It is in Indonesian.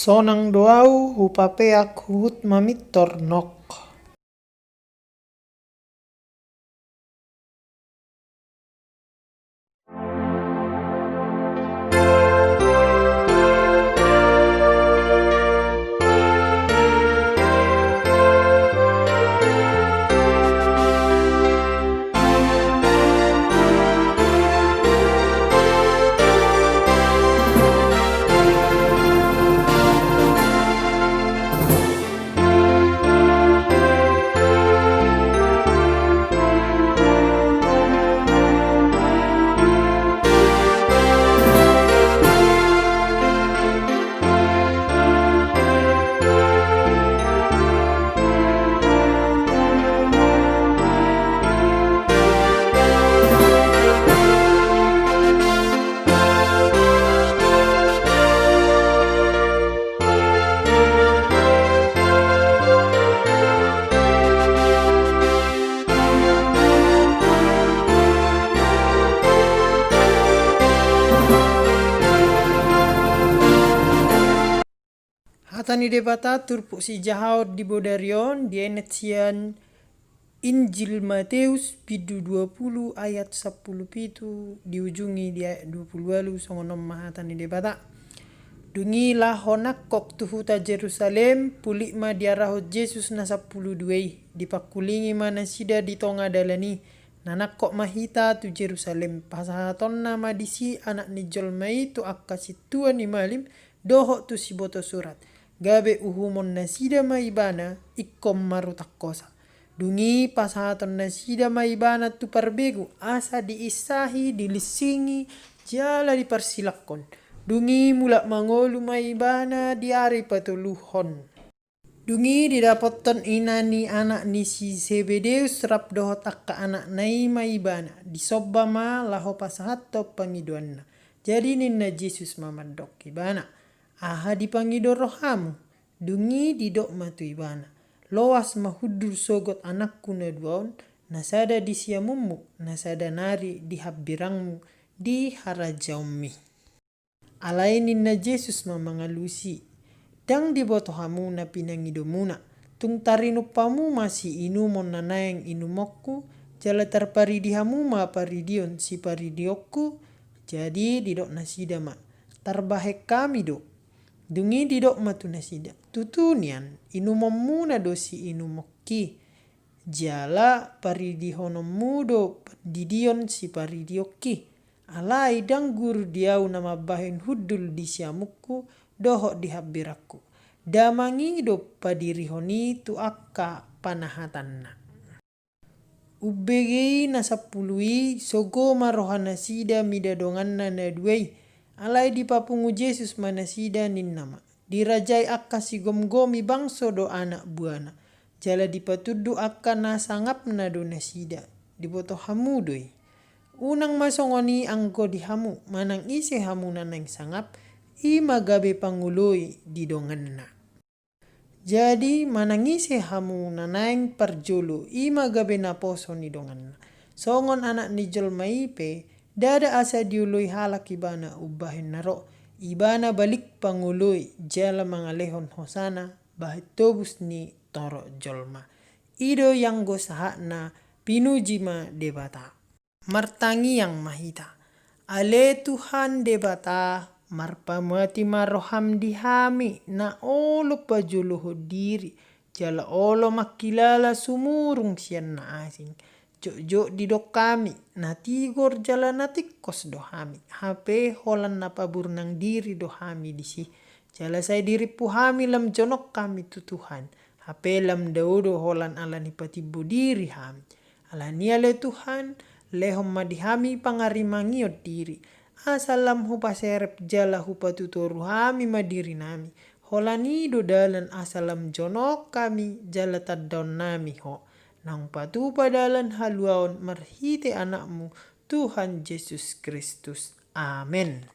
Sonang doau hupapeak huhut mamitor nok. Hatani debata turpu si jahaut di bodarion di enetian Injil Matius pidu 20 ayat 10 pitu diujungi di ayat 20 songonom mahatani debata. Dungi lahonak kok tuhuta Jerusalem pulik ma diarahot Yesus na 10 duei dipakulingi mana sida di tonga dalani nanak kok mahita tu Jerusalem pasahaton nama disi anak ni jolmai tu akkasitua ni malim doho tu si boto surat gabe uhumon na sida maibana ikkom marutakkosa. Dungi pasahaton na sida maibana tu parbegu asa diisahi dilisingi jala dipersilakon. Dungi mulak mangolu maibana diari patuluhon. Dungi didapatton inani anak ni si Zebedeus rap dohot akka anak nai maibana disobba ma laho pasahatto pangiduanna. Jadi ninna Yesus mamadok ibana. Aha dipangido rohamu. Dungi didok matu ibana. Loas mahudur sogot anakku na duaon. Nasada disiamummu. Nasada nari dihabbirangmu di harajaummi. Alainin na Yesus mamangalusi. Dang dibotohamu na pinangidomuna. Tung tarinupamu masih inumon na nayang inumokku. Jala tarparidihamu ma paridion si paridiokku. Jadi didok nasida ma. Tarbahek kami do. Dungi didok matu nasida. Tutunian inumommu na dosi inumokki. Jala paridihonommu do didion si paridioki. Alai dang guru diau nama bahin hudul di siamukku doho dihabbirakku. Damangi do padirihoni tu akka panahatanna. Ubbegei nasapului sogo marohana sida midadonganna na duei. Alai dipapungu Yesus manasida ninnama. Dirajai akka si gomgomi bangso do anak buana. Jala dipatudu akka nasangap na do nasida. Diboto hamu doi. Unang masongoni angko dihamu. Manang isi hamu nanang sangap. Ima gabe panguloi didonganna. Jadi manangisi hamu nanang parjolo. Ima gabe naposo ni donganna. Songon anak ni jolmaipe. Dada asa diului halak ibana ubahin naro. Ibana balik pangului jala mangalehon hosana bahit tobus ni toro jolma. Ido yang gosahakna pinujima debata. Martangi yang mahita. Ale Tuhan debata marpamati maroham dihami na olo pajuluho diri. Jala olo makilala sumurung sian na asing. Jok didok kami na tigor jala na tikkos dohami. Hape holan na paburnang diri dohami disi. Jala say diri puhami lam jonok kami tutuhan. Hape lam daudo holan ala ni patibu diri hami. Ala niale Tuhan lehom madihami pangarimangiot diri. Asalam hupaserep jala hupatutoru hami madiri nami. Holani do dalan asalam jonok kami jala taddaon nami ho. Nang patu padalan haluaon marhite anakmu Tuhan Yesus Kristus. Amin.